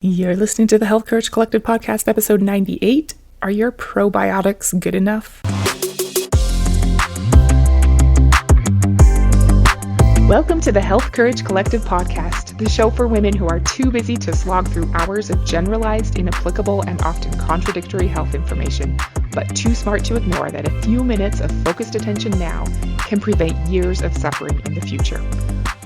You're listening to the Health Courage Collective Podcast, episode 98. Are your probiotics good enough? Welcome to the Health Courage Collective Podcast, the show for women who are too busy to slog through hours of generalized, inapplicable, and often contradictory health information, but too smart to ignore that a few minutes of focused attention now can prevent years of suffering in the future.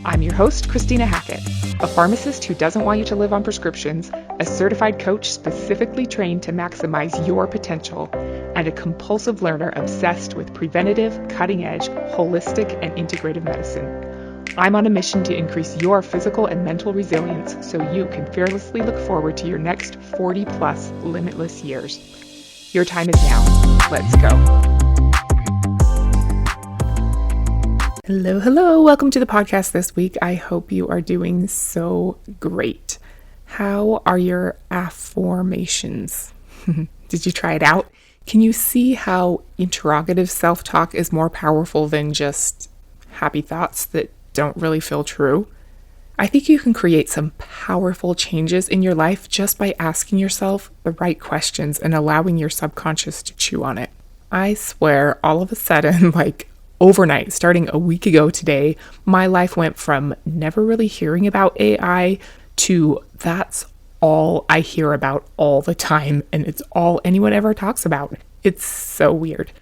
I'm your host, Christina Hackett, a pharmacist who doesn't want you to live on prescriptions, a certified coach specifically trained to maximize your potential, and a compulsive learner obsessed with preventative, cutting-edge, holistic, and integrative medicine. I'm on a mission to increase your physical and mental resilience so you can fearlessly look forward to your next 40-plus limitless years. Your time is now. Let's go. Hello. Welcome to the podcast this week. I hope you are doing so great. How are your affirmations? Did you try it out? Can you see how interrogative self-talk is more powerful than just happy thoughts that don't really feel true? I think you can create some powerful changes in your life just by asking yourself the right questions and allowing your subconscious to chew on it. I swear, all of a sudden, overnight, starting a week ago today, my life went from never really hearing about AI to that's all I hear about all the time, and it's all anyone ever talks about. It's so weird.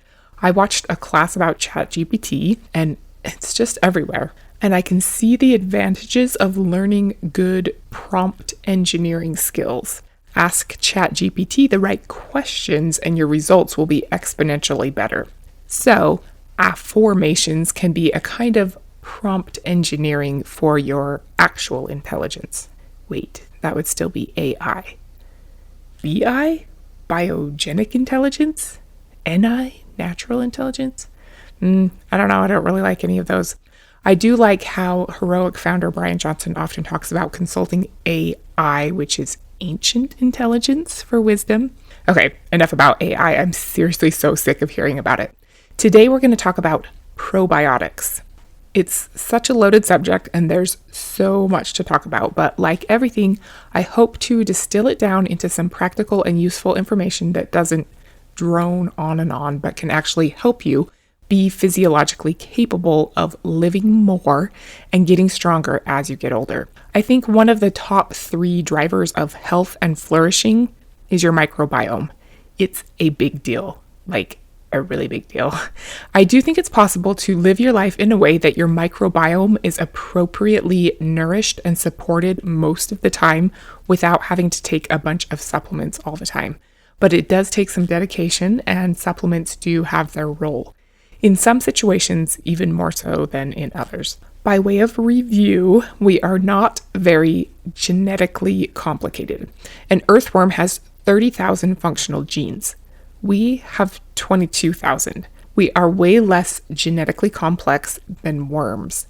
I watched a class about ChatGPT, and it's just everywhere. And I can see the advantages of learning good prompt engineering skills. Ask ChatGPT the right questions, and your results will be exponentially better. So, affirmations can be a kind of prompt engineering for your actual intelligence. Wait, that would still be AI. BI? Biogenic intelligence? NI? Natural intelligence? I don't know. I don't really like any of those. I do like how heroic founder Brian Johnson often talks about consulting AI, which is ancient intelligence for wisdom. Okay, enough about AI. I'm seriously so sick of hearing about it. Today, we're going to talk about probiotics. It's such a loaded subject, and there's so much to talk about, but like everything, I hope to distill it down into some practical and useful information that doesn't drone on, but can actually help you be physiologically capable of living more and getting stronger as you get older. I think one of the top 3 drivers of health and flourishing is your microbiome. It's a big deal, a really big deal. I do think it's possible to live your life in a way that your microbiome is appropriately nourished and supported most of the time without having to take a bunch of supplements all the time. But it does take some dedication, and supplements do have their role. In some situations, even more so than in others. By way of review, we are not very genetically complicated. An earthworm has 30,000 functional genes. We have 22,000. We are way less genetically complex than worms.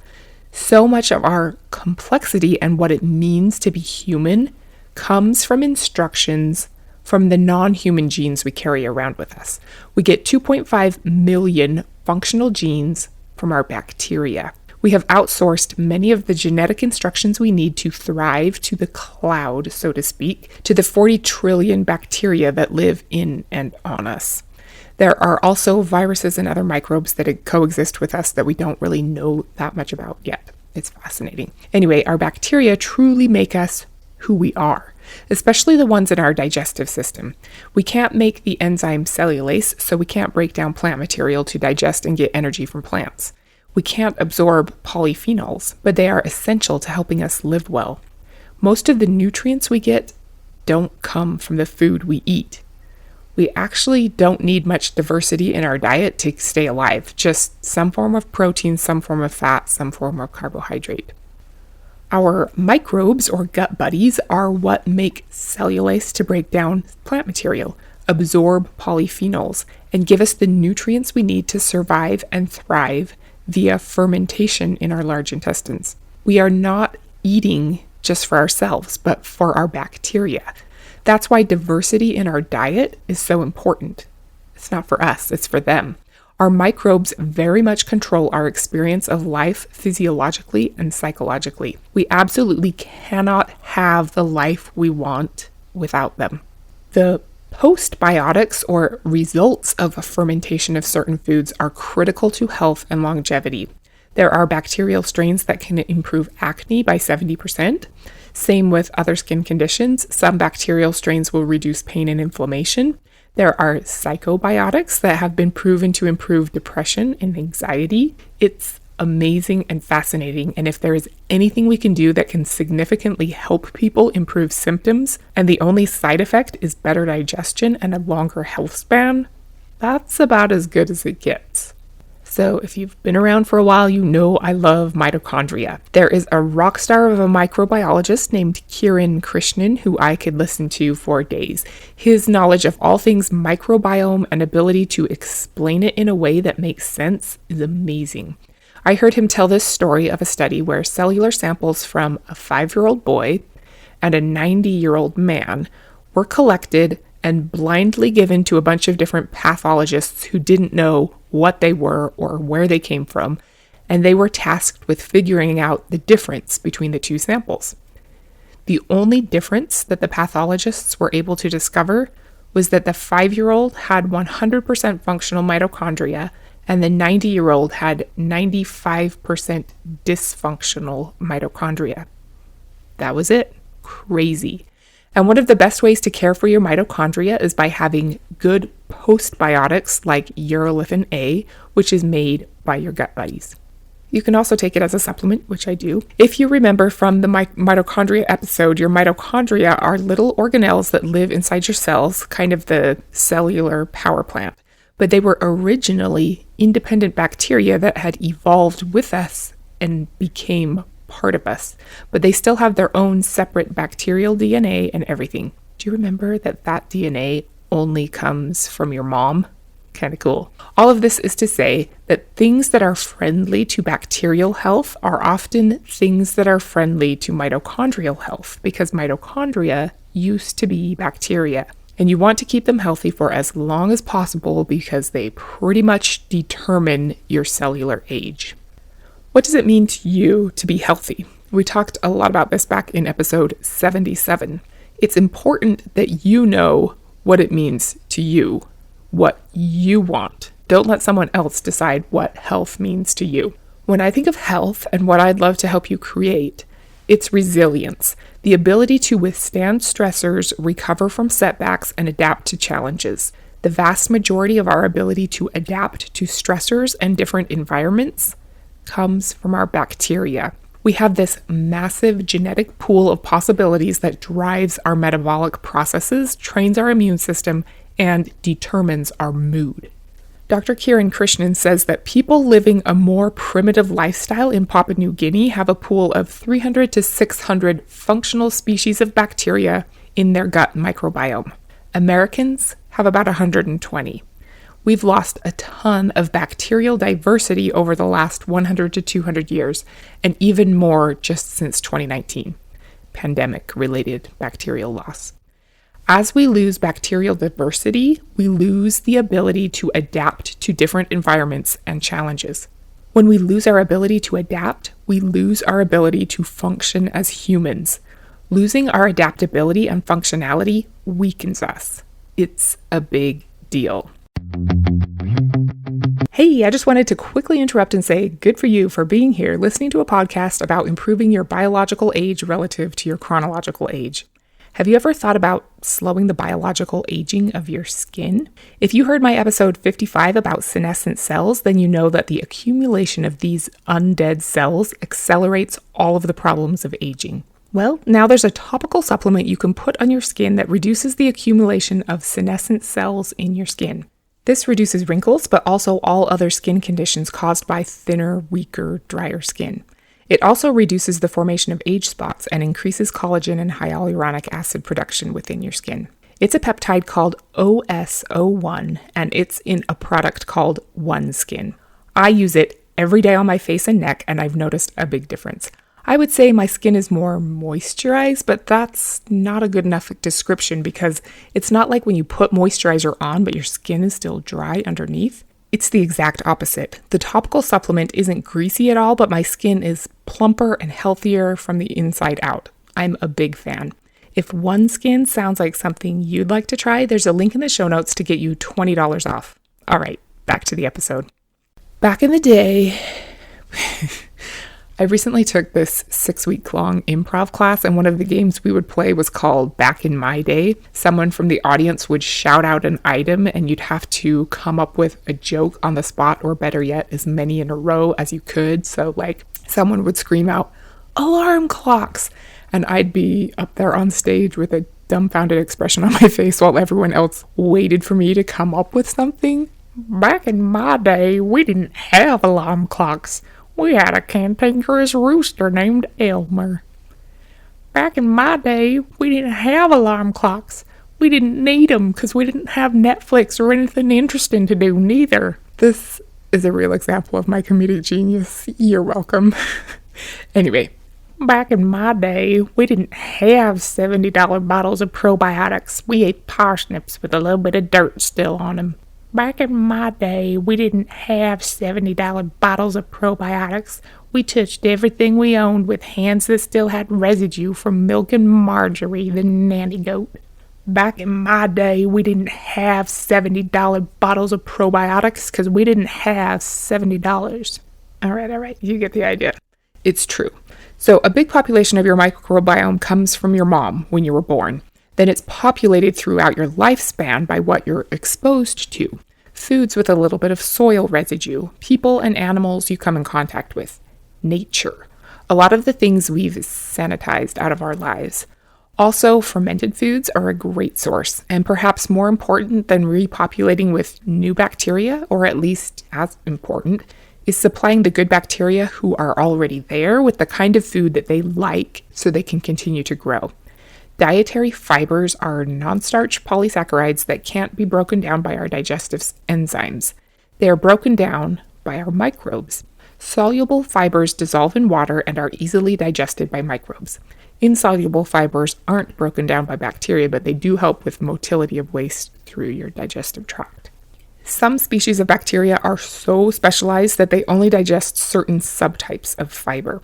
So much of our complexity and what it means to be human comes from instructions from the non-human genes we carry around with us. We get 2.5 million functional genes from our bacteria. We have outsourced many of the genetic instructions we need to thrive to the cloud, so to speak, to the 40 trillion bacteria that live in and on us. There are also viruses and other microbes that coexist with us that we don't really know that much about yet. It's fascinating. Anyway, our bacteria truly make us who we are, especially the ones in our digestive system. We can't make the enzyme cellulase, so we can't break down plant material to digest and get energy from plants. We can't absorb polyphenols, but they are essential to helping us live well. Most of the nutrients we get don't come from the food we eat. We actually don't need much diversity in our diet to stay alive, just some form of protein, some form of fat, some form of carbohydrate. Our microbes, or gut buddies, are what make cellulase to break down plant material, absorb polyphenols, and give us the nutrients we need to survive and thrive via fermentation in our large intestines. We are not eating just for ourselves, but for our bacteria. That's why diversity in our diet is so important. It's not for us, it's for them. Our microbes very much control our experience of life physiologically and psychologically. We absolutely cannot have the life we want without them. The postbiotics, or results of a fermentation of certain foods, are critical to health and longevity. There are bacterial strains that can improve acne by 70%. Same with other skin conditions. Some bacterial strains will reduce pain and inflammation. There are psychobiotics that have been proven to improve depression and anxiety. It's amazing and fascinating, and if there is anything we can do that can significantly help people improve symptoms, and the only side effect is better digestion and a longer health span, that's about as good as it gets. So if you've been around for a while, you know I love mitochondria. There is a rock star of a microbiologist named Kiran Krishnan who I could listen to for days. His knowledge of all things microbiome and ability to explain it in a way that makes sense is amazing. I heard him tell this story of a study where cellular samples from a 5-year-old boy and a 90-year-old man were collected and blindly given to a bunch of different pathologists who didn't know what they were or where they came from, and they were tasked with figuring out the difference between the two samples. The only difference that the pathologists were able to discover was that the 5-year-old had 100% functional mitochondria and the 90-year-old had 95% dysfunctional mitochondria. That was it. Crazy. And one of the best ways to care for your mitochondria is by having good postbiotics like urolithin A, which is made by your gut buddies. You can also take it as a supplement, which I do. If you remember from the mitochondria episode, your mitochondria are little organelles that live inside your cells, kind of the cellular power plant. But they were originally independent bacteria that had evolved with us and became part of us, but they still have their own separate bacterial DNA and everything. Do you remember that DNA only comes from your mom? Kind of cool. All of this is to say that things that are friendly to bacterial health are often things that are friendly to mitochondrial health, because mitochondria used to be bacteria. And you want to keep them healthy for as long as possible because they pretty much determine your cellular age. What does it mean to you to be healthy? We talked a lot about this back in episode 77. It's important that you know what it means to you, what you want. Don't let someone else decide what health means to you. When I think of health and what I'd love to help you create, it's resilience, the ability to withstand stressors, recover from setbacks, and adapt to challenges. The vast majority of our ability to adapt to stressors and different environments comes from our bacteria. We have this massive genetic pool of possibilities that drives our metabolic processes, trains our immune system, and determines our mood. Dr. Kiran Krishnan says that people living a more primitive lifestyle in Papua New Guinea have a pool of 300 to 600 functional species of bacteria in their gut microbiome. Americans have about 120. We've lost a ton of bacterial diversity over the last 100 to 200 years, and even more just since 2019, pandemic-related bacterial loss. As we lose bacterial diversity, we lose the ability to adapt to different environments and challenges. When we lose our ability to adapt, we lose our ability to function as humans. Losing our adaptability and functionality weakens us. It's a big deal. Hey, I just wanted to quickly interrupt and say good for you for being here listening to a podcast about improving your biological age relative to your chronological age. Have you ever thought about slowing the biological aging of your skin? If you heard my episode 55 about senescent cells, then you know that the accumulation of these undead cells accelerates all of the problems of aging. Well, now there's a topical supplement you can put on your skin that reduces the accumulation of senescent cells in your skin. This reduces wrinkles, but also all other skin conditions caused by thinner, weaker, drier skin. It also reduces the formation of age spots and increases collagen and hyaluronic acid production within your skin. It's a peptide called OS01, and it's in a product called OneSkin. I use it every day on my face and neck, and I've noticed a big difference. I would say my skin is more moisturized, but that's not a good enough description because it's not like when you put moisturizer on, but your skin is still dry underneath. It's the exact opposite. The topical supplement isn't greasy at all, but my skin is plumper and healthier from the inside out. I'm a big fan. If OneSkin sounds like something you'd like to try, there's a link in the show notes to get you $20 off. All right, back to the episode. Back in the day, I recently took this 6-week-long improv class, and one of the games we would play was called Back in My Day. Someone from the audience would shout out an item, and you'd have to come up with a joke on the spot, or better yet, as many in a row as you could. So, like, someone would scream out, "Alarm clocks!" And I'd be up there on stage with a dumbfounded expression on my face while everyone else waited for me to come up with something. "Back in my day, we didn't have alarm clocks. We had a cantankerous rooster named Elmer. Back in my day, we didn't have alarm clocks. We didn't need them because we didn't have Netflix or anything interesting to do neither." This is a real example of my comedic genius. You're welcome. Anyway, back in my day, we didn't have $70 bottles of probiotics. We ate parsnips with a little bit of dirt still on them. Back in my day, we didn't have $70 bottles of probiotics. We touched everything we owned with hands that still had residue from milking Marjorie, the nanny goat. Back in my day, we didn't have $70 bottles of probiotics because we didn't have $70. All right, you get the idea. It's true. So a big population of your microbiome comes from your mom when you were born. Then it's populated throughout your lifespan by what you're exposed to. Foods with a little bit of soil residue, people and animals you come in contact with, nature. A lot of the things we've sanitized out of our lives. Also, fermented foods are a great source, and perhaps more important than repopulating with new bacteria, or at least as important, is supplying the good bacteria who are already there with the kind of food that they like so they can continue to grow. Dietary fibers are non-starch polysaccharides that can't be broken down by our digestive enzymes. They are broken down by our microbes. Soluble fibers dissolve in water and are easily digested by microbes. Insoluble fibers aren't broken down by bacteria, but they do help with motility of waste through your digestive tract. Some species of bacteria are so specialized that they only digest certain subtypes of fiber.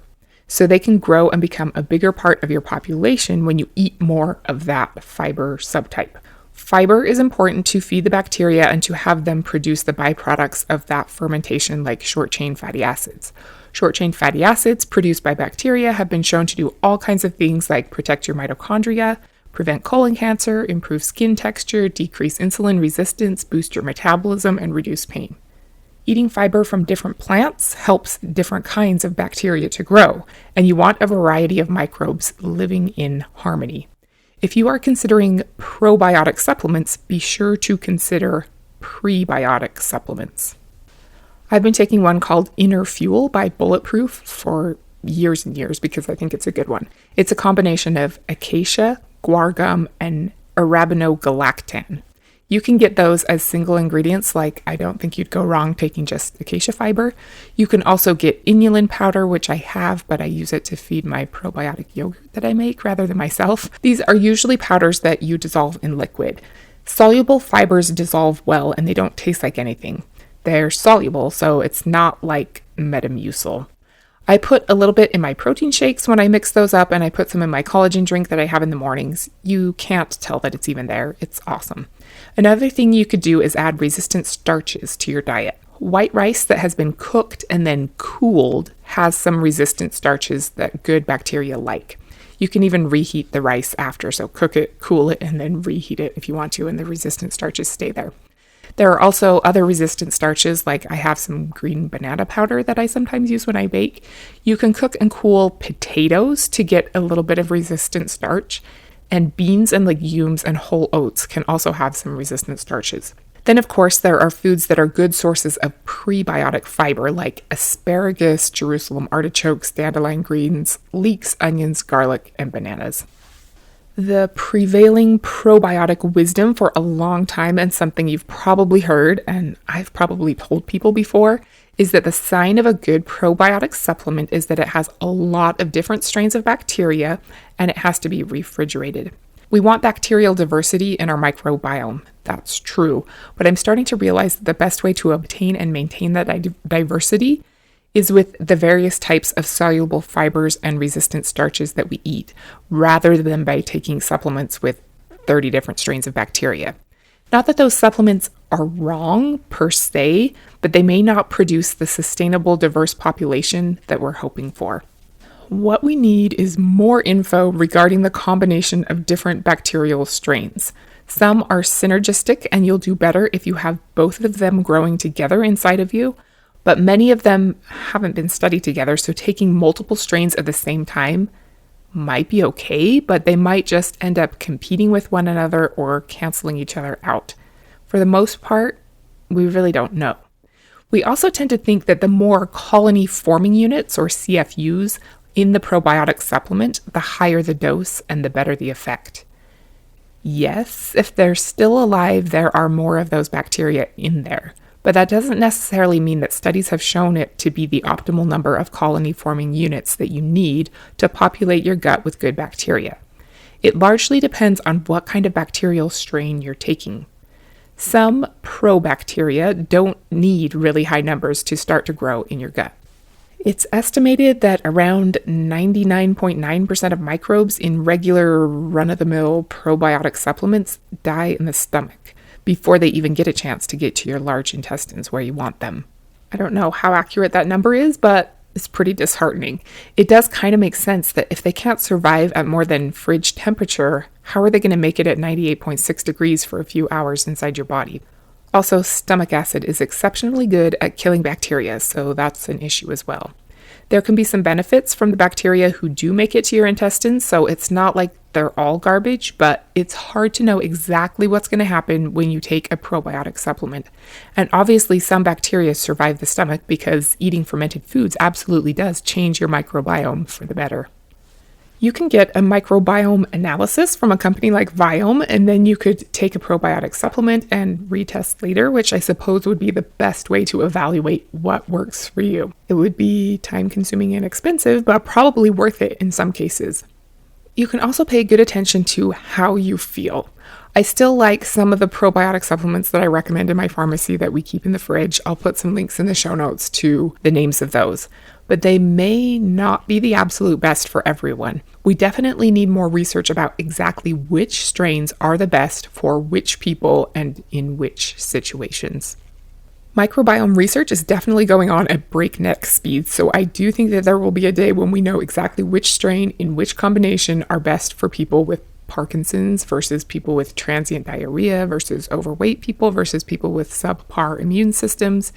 So they can grow and become a bigger part of your population when you eat more of that fiber subtype. Fiber is important to feed the bacteria and to have them produce the byproducts of that fermentation, like short-chain fatty acids. Short-chain fatty acids produced by bacteria have been shown to do all kinds of things like protect your mitochondria, prevent colon cancer, improve skin texture, decrease insulin resistance, boost your metabolism, and reduce pain. Eating fiber from different plants helps different kinds of bacteria to grow, and you want a variety of microbes living in harmony. If you are considering probiotic supplements, be sure to consider prebiotic supplements. I've been taking one called Inner Fuel by Bulletproof for years and years because I think it's a good one. It's a combination of acacia, guar gum, and arabinogalactan. You can get those as single ingredients, like I don't think you'd go wrong taking just acacia fiber. You can also get inulin powder, which I have, but I use it to feed my probiotic yogurt that I make rather than myself. These are usually powders that you dissolve in liquid. Soluble fibers dissolve well and they don't taste like anything. They're soluble, so it's not like Metamucil. I put a little bit in my protein shakes when I mix those up, and I put some in my collagen drink that I have in the mornings. You can't tell that it's even there. It's awesome. Another thing you could do is add resistant starches to your diet. White rice that has been cooked and then cooled has some resistant starches that good bacteria like. You can even reheat the rice after, so cook it, cool it, and then reheat it if you want to, and the resistant starches stay there. There are also other resistant starches, like I have some green banana powder that I sometimes use when I bake. You can cook and cool potatoes to get a little bit of resistant starch, and beans and legumes and whole oats can also have some resistant starches. Then, of course, there are foods that are good sources of prebiotic fiber, like asparagus, Jerusalem artichokes, dandelion greens, leeks, onions, garlic, and bananas. The prevailing probiotic wisdom for a long time, and something you've probably heard, and I've probably told people before, is that the sign of a good probiotic supplement is that it has a lot of different strains of bacteria and it has to be refrigerated. We want bacterial diversity in our microbiome. That's true. But I'm starting to realize that the best way to obtain and maintain that diversity is with the various types of soluble fibers and resistant starches that we eat, rather than by taking supplements with 30 different strains of bacteria. Not that those supplements are wrong per se, but they may not produce the sustainable diverse population that we're hoping for. What we need is more info regarding the combination of different bacterial strains. Some are synergistic and you'll do better if you have both of them growing together inside of you, but many of them haven't been studied together, so taking multiple strains at the same time might be okay, but they might just end up competing with one another or canceling each other out. For the most part, we really don't know. We also tend to think that the more colony-forming units, or CFUs, in the probiotic supplement, the higher the dose and the better the effect. Yes, if they're still alive, there are more of those bacteria in there, but that doesn't necessarily mean that studies have shown it to be the optimal number of colony-forming units that you need to populate your gut with good bacteria. It largely depends on what kind of bacterial strain you're taking. Some probacteria don't need really high numbers to start to grow in your gut. It's estimated that around 99.9% of microbes in regular run-of-the-mill probiotic supplements die in the stomach before they even get a chance to get to your large intestines where you want them. I don't know how accurate that number is, but it's pretty disheartening. It does kind of make sense that if they can't survive at more than fridge temperature, how are they going to make it at 98.6 degrees for a few hours inside your body? Also, stomach acid is exceptionally good at killing bacteria, so that's an issue as well. There can be some benefits from the bacteria who do make it to your intestines, so it's not like they're all garbage, but it's hard to know exactly what's going to happen when you take a probiotic supplement. And obviously, some bacteria survive the stomach because eating fermented foods absolutely does change your microbiome for the better. You can get a microbiome analysis from a company like Viome, and then you could take a probiotic supplement and retest later, which I suppose would be the best way to evaluate what works for you. It would be time-consuming and expensive, but probably worth it in some cases. You can also pay good attention to how you feel. I still like some of the probiotic supplements that I recommend in my pharmacy that we keep in the fridge. I'll put some links in the show notes to the names of those. But they may not be the absolute best for everyone. We definitely need more research about exactly which strains are the best for which people and in which situations. Microbiome research is definitely going on at breakneck speed, so I do think that there will be a day when we know exactly which strain in which combination are best for people with Parkinson's versus people with transient diarrhea versus overweight people versus people with subpar immune systems.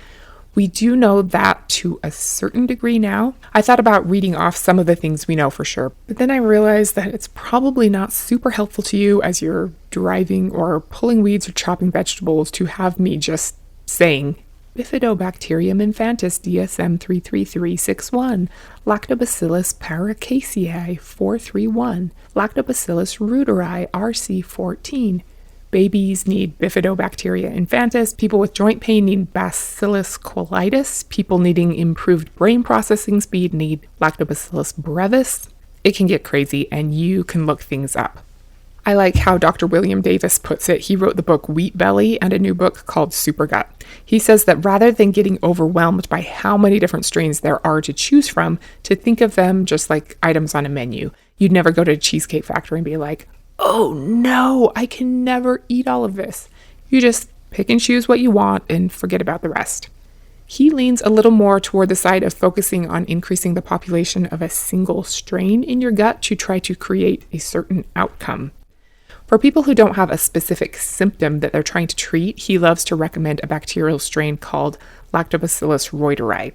We do know that to a certain degree now. I thought about reading off some of the things we know for sure, but then I realized that it's probably not super helpful to you as you're driving or pulling weeds or chopping vegetables to have me just saying Bifidobacterium infantis DSM 33361, Lactobacillus paracasei 431, Lactobacillus reuteri RC14. Babies need Bifidobacteria infantis. People with joint pain need Bacillus colitis. People needing improved brain processing speed need Lactobacillus brevis. It can get crazy, and you can look things up. I like how Dr. William Davis puts it. He wrote the book Wheat Belly and a new book called Supergut. He says that rather than getting overwhelmed by how many different strains there are to choose from, to think of them just like items on a menu. You'd never go to a Cheesecake Factory and be like, oh no, I can never eat all of this. You just pick and choose what you want and forget about the rest. He leans a little more toward the side of focusing on increasing the population of a single strain in your gut to try to create a certain outcome. For people who don't have a specific symptom that they're trying to treat, he loves to recommend a bacterial strain called Lactobacillus reuteri.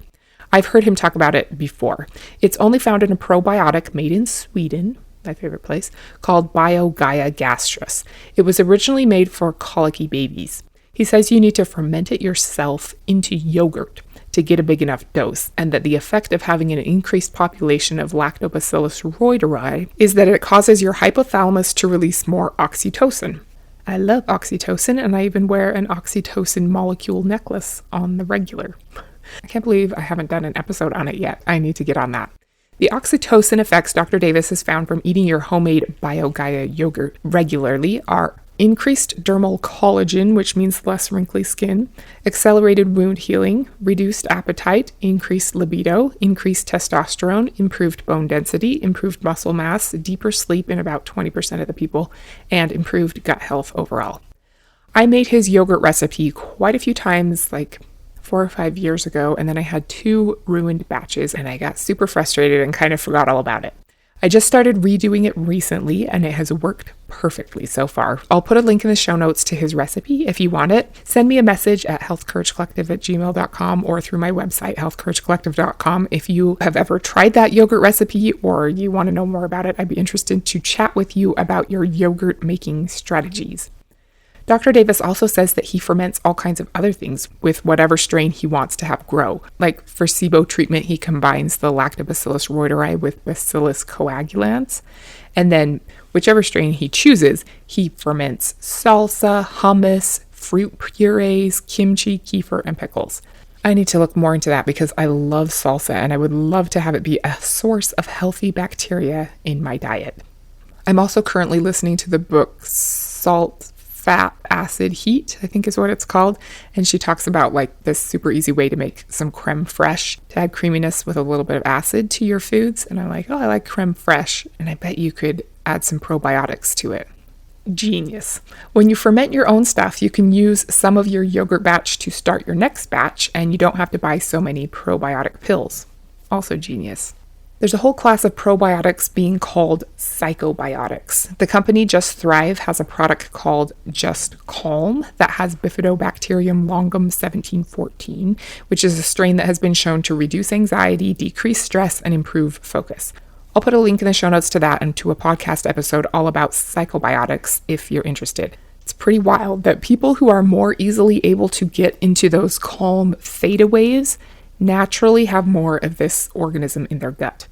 I've heard him talk about it before. It's only found in a probiotic made in Sweden, my favorite place, called BioGaia Gastrus. It was originally made for colicky babies. He says you need to ferment it yourself into yogurt to get a big enough dose, and that the effect of having an increased population of Lactobacillus reuteri is that it causes your hypothalamus to release more oxytocin. I love oxytocin, and I even wear an oxytocin molecule necklace on the regular. I can't believe I haven't done an episode on it yet. I need to get on that. The oxytocin effects Dr. Davis has found from eating your homemade BioGaia yogurt regularly are increased dermal collagen, which means less wrinkly skin, accelerated wound healing, reduced appetite, increased libido, increased testosterone, improved bone density, improved muscle mass, deeper sleep in about 20% of the people, and improved gut health overall. I made his yogurt recipe quite a few times, like 4 or 5 years ago, and then I had 2 ruined batches and I got super frustrated and kind of forgot all about it. I just started redoing it recently and it has worked perfectly so far. I'll put a link in the show notes to his recipe if you want it. Send me a message at healthcouragecollective@gmail.com or through my website, healthcouragecollective.com. If you have ever tried that yogurt recipe or you want to know more about it, I'd be interested to chat with you about your yogurt making strategies. Dr. Davis also says that he ferments all kinds of other things with whatever strain he wants to have grow. Like for SIBO treatment, he combines the Lactobacillus reuteri with Bacillus coagulans. And then whichever strain he chooses, he ferments salsa, hummus, fruit purees, kimchi, kefir, and pickles. I need to look more into that because I love salsa and I would love to have it be a source of healthy bacteria in my diet. I'm also currently listening to the book Salt, Fat, Acid, Heat, I think is what it's called. And she talks about like this super easy way to make some creme fraiche to add creaminess with a little bit of acid to your foods. And I'm like, oh, I like creme fraiche. And I bet you could add some probiotics to it. Genius. When you ferment your own stuff, you can use some of your yogurt batch to start your next batch, and you don't have to buy so many probiotic pills. Also genius. There's a whole class of probiotics being called psychobiotics. The company Just Thrive has a product called Just Calm that has Bifidobacterium longum 1714, which is a strain that has been shown to reduce anxiety, decrease stress, and improve focus. I'll put a link in the show notes to that and to a podcast episode all about psychobiotics if you're interested. It's pretty wild that people who are more easily able to get into those calm theta waves naturally have more of this organism in their gut.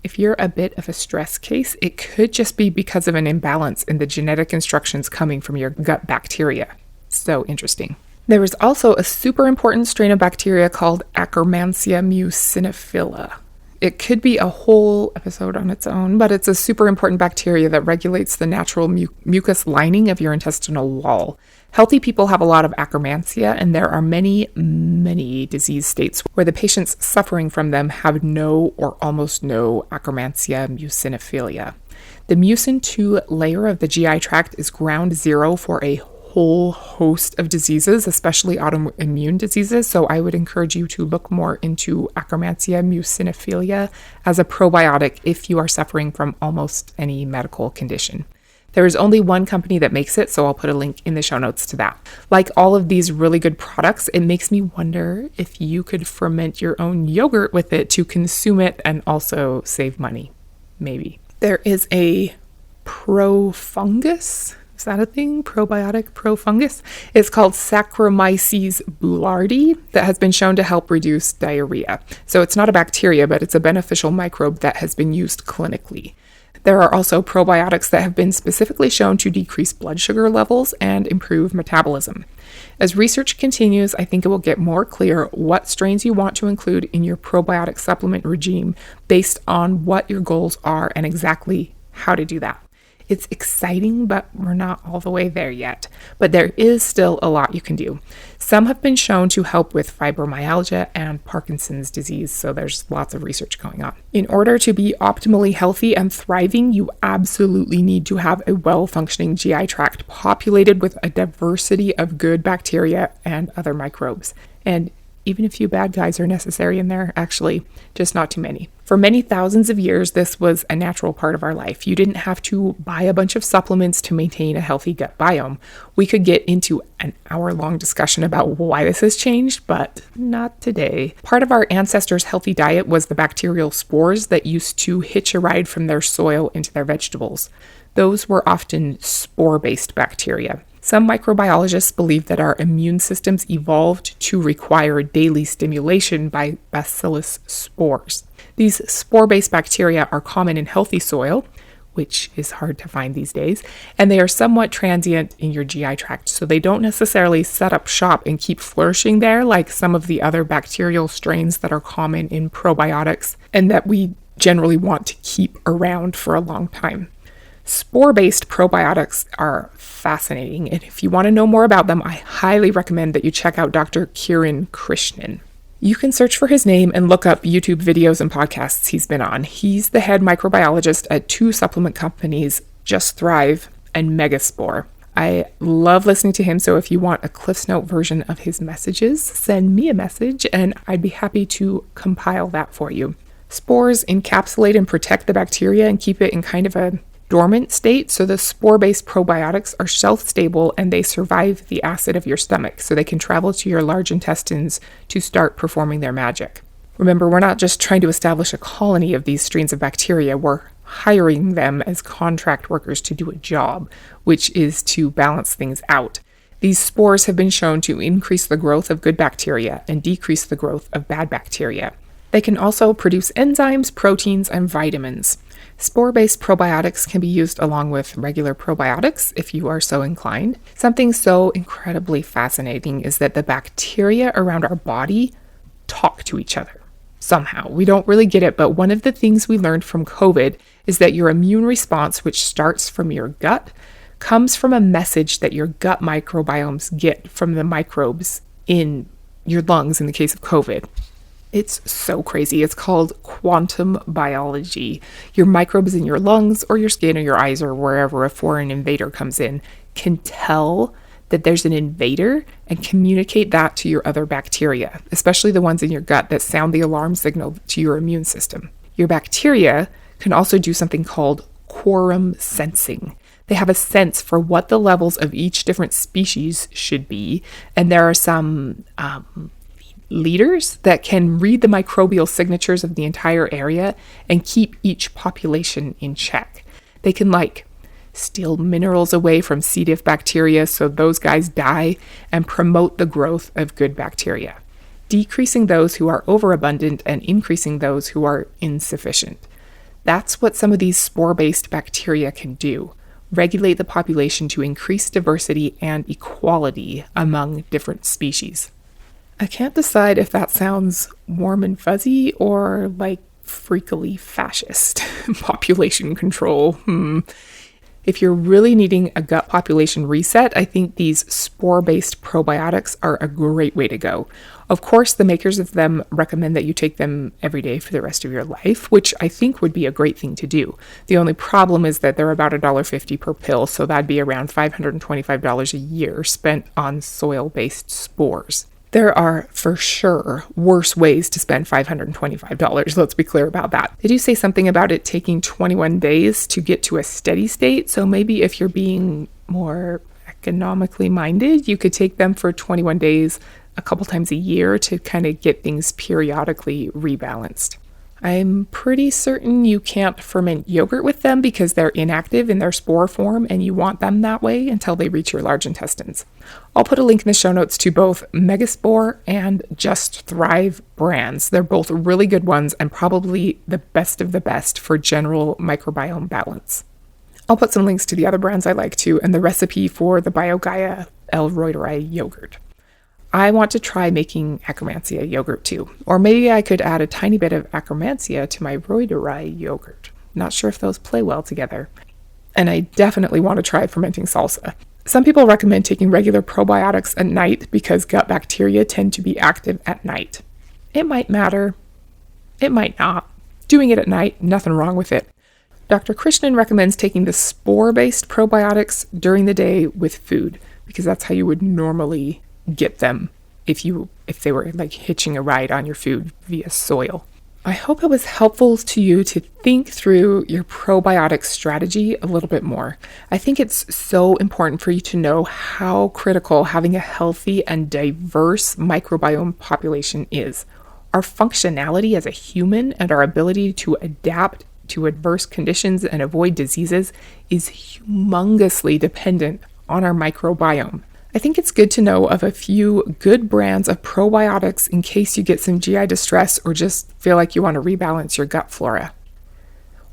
If you're a bit of a stress case, it could just be because of an imbalance in the genetic instructions coming from your gut bacteria. So interesting. There is also a super important strain of bacteria called Akkermansia muciniphila. It could be a whole episode on its own, but it's a super important bacteria that regulates the natural mucus lining of your intestinal wall. Healthy people have a lot of Akkermansia, and there are many, many disease states where the patients suffering from them have no or almost no Akkermansia muciniphilia. The mucin 2 layer of the GI tract is ground zero for a whole host of diseases, especially autoimmune diseases. So I would encourage you to look more into Akkermansia muciniphilia as a probiotic if you are suffering from almost any medical condition. There is only one company that makes it, so I'll put a link in the show notes to that. Like all of these really good products, it makes me wonder if you could ferment your own yogurt with it to consume it and also save money. Maybe. There is a profungus. Is that a thing? Probiotic profungus? It's called Saccharomyces boulardii that has been shown to help reduce diarrhea. So it's not a bacteria, but it's a beneficial microbe that has been used clinically. There are also probiotics that have been specifically shown to decrease blood sugar levels and improve metabolism. As research continues, I think it will get more clear what strains you want to include in your probiotic supplement regime based on what your goals are and exactly how to do that. It's exciting, but we're not all the way there yet. But there is still a lot you can do. Some have been shown to help with fibromyalgia and Parkinson's disease, so there's lots of research going on. In order to be optimally healthy and thriving, you absolutely need to have a well-functioning GI tract populated with a diversity of good bacteria and other microbes. And even a few bad guys are necessary in there, actually, just not too many. For many thousands of years, this was a natural part of our life. You didn't have to buy a bunch of supplements to maintain a healthy gut biome. We could get into an hour-long discussion about why this has changed, but not today. Part of our ancestors' healthy diet was the bacterial spores that used to hitch a ride from their soil into their vegetables. Those were often spore-based bacteria. Some microbiologists believe that our immune systems evolved to require daily stimulation by bacillus spores. These spore-based bacteria are common in healthy soil, which is hard to find these days, and they are somewhat transient in your GI tract, so they don't necessarily set up shop and keep flourishing there like some of the other bacterial strains that are common in probiotics and that we generally want to keep around for a long time. Spore-based probiotics are fascinating, and if you want to know more about them, I highly recommend that you check out Dr. Kiran Krishnan. You can search for his name and look up YouTube videos and podcasts he's been on. He's the head microbiologist at 2 supplement companies, Just Thrive and Megaspore. I love listening to him, so if you want a Cliff's Note version of his messages, send me a message and I'd be happy to compile that for you. Spores encapsulate and protect the bacteria and keep it in kind of a dormant state, so the spore-based probiotics are shelf-stable and they survive the acid of your stomach, so they can travel to your large intestines to start performing their magic. Remember, we're not just trying to establish a colony of these strains of bacteria, we're hiring them as contract workers to do a job, which is to balance things out. These spores have been shown to increase the growth of good bacteria and decrease the growth of bad bacteria. They can also produce enzymes, proteins, and vitamins. Spore-based probiotics can be used along with regular probiotics if you are so inclined. Something so incredibly fascinating is that the bacteria around our body talk to each other. Somehow. We don't really get it, but one of the things we learned from COVID is that your immune response, which starts from your gut, comes from a message that your gut microbiomes get from the microbes in your lungs in the case of COVID. It's so crazy. It's called quantum biology. Your microbes in your lungs or your skin or your eyes or wherever a foreign invader comes in can tell that there's an invader and communicate that to your other bacteria, especially the ones in your gut that sound the alarm signal to your immune system. Your bacteria can also do something called quorum sensing. They have a sense for what the levels of each different species should be, and there are some leaders that can read the microbial signatures of the entire area and keep each population in check. They can steal minerals away from C. diff bacteria so those guys die and promote the growth of good bacteria, decreasing those who are overabundant and increasing those who are insufficient. That's what some of these spore-based bacteria can do. Regulate the population to increase diversity and equality among different species. I can't decide if that sounds warm and fuzzy or freakily fascist. Population control. If you're really needing a gut population reset, I think these spore-based probiotics are a great way to go. Of course, the makers of them recommend that you take them every day for the rest of your life, which I think would be a great thing to do. The only problem is that they're about $1.50 per pill, so that'd be around $525 a year spent on soil-based spores. There are, for sure, worse ways to spend $525. Let's be clear about that. They do say something about it taking 21 days to get to a steady state. So maybe if you're being more economically minded, you could take them for 21 days a couple times a year to kind of get things periodically rebalanced. I'm pretty certain you can't ferment yogurt with them because they're inactive in their spore form and you want them that way until they reach your large intestines. I'll put a link in the show notes to both Megaspore and Just Thrive brands. They're both really good ones and probably the best of the best for general microbiome balance. I'll put some links to the other brands I like too and the recipe for the BioGaia L. reuteri yogurt. I want to try making Akkermansia yogurt too. Or maybe I could add a tiny bit of Akkermansia to my reuteri yogurt. Not sure if those play well together. And I definitely want to try fermenting salsa. Some people recommend taking regular probiotics at night because gut bacteria tend to be active at night. It might matter. It might not. Doing it at night, nothing wrong with it. Dr. Krishnan recommends taking the spore-based probiotics during the day with food because that's how you would normally get them if they were hitching a ride on your food via soil. I hope it was helpful to you to think through your probiotic strategy a little bit more. I think it's so important for you to know how critical having a healthy and diverse microbiome population is. Our functionality as a human and our ability to adapt to adverse conditions and avoid diseases is humongously dependent on our microbiome. I think it's good to know of a few good brands of probiotics in case you get some GI distress or just feel like you want to rebalance your gut flora.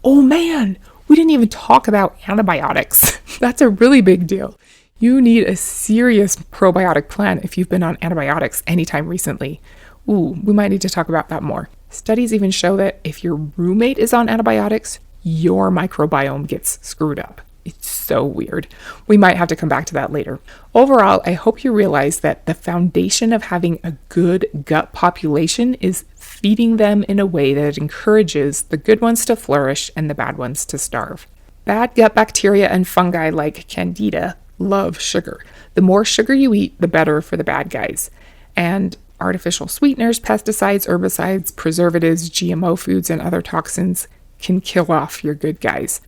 Oh man, we didn't even talk about antibiotics. That's a really big deal. You need a serious probiotic plan if you've been on antibiotics anytime recently. We might need to talk about that more. Studies even show that if your roommate is on antibiotics, your microbiome gets screwed up. It's so weird. We might have to come back to that later. Overall, I hope you realize that the foundation of having a good gut population is feeding them in a way that encourages the good ones to flourish and the bad ones to starve. Bad gut bacteria and fungi like Candida love sugar. The more sugar you eat, the better for the bad guys. And artificial sweeteners, pesticides, herbicides, preservatives, GMO foods, and other toxins can kill off your good guys.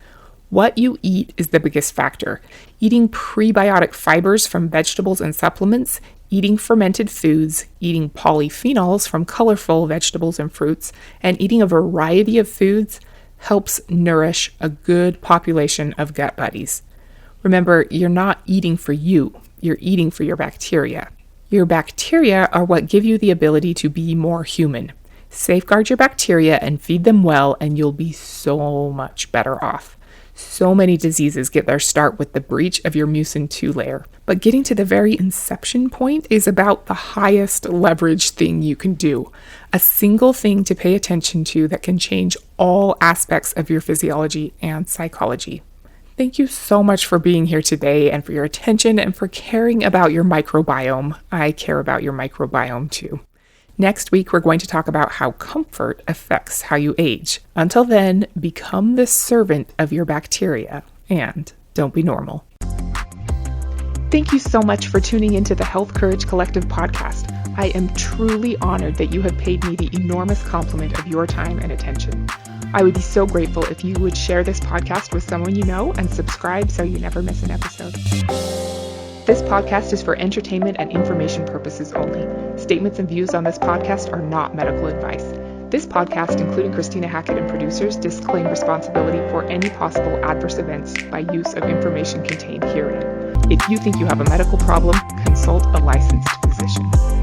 What you eat is the biggest factor. Eating prebiotic fibers from vegetables and supplements, eating fermented foods, eating polyphenols from colorful vegetables and fruits, and eating a variety of foods helps nourish a good population of gut buddies. Remember, you're not eating for you, you're eating for your bacteria. Your bacteria are what give you the ability to be more human. Safeguard your bacteria and feed them well, and you'll be so much better off. So many diseases get their start with the breach of your mucin 2 layer. But getting to the very inception point is about the highest leverage thing you can do. A single thing to pay attention to that can change all aspects of your physiology and psychology. Thank you so much for being here today and for your attention and for caring about your microbiome. I care about your microbiome too. Next week, we're going to talk about how comfort affects how you age. Until then, become the servant of your bacteria and don't be normal. Thank you so much for tuning into the Health Courage Collective podcast. I am truly honored that you have paid me the enormous compliment of your time and attention. I would be so grateful if you would share this podcast with someone you know and subscribe so you never miss an episode. This podcast is for entertainment and information purposes only. Statements and views on this podcast are not medical advice. This podcast, including Christina Hackett and producers, disclaim responsibility for any possible adverse events by use of information contained herein. If you think you have a medical problem, consult a licensed physician.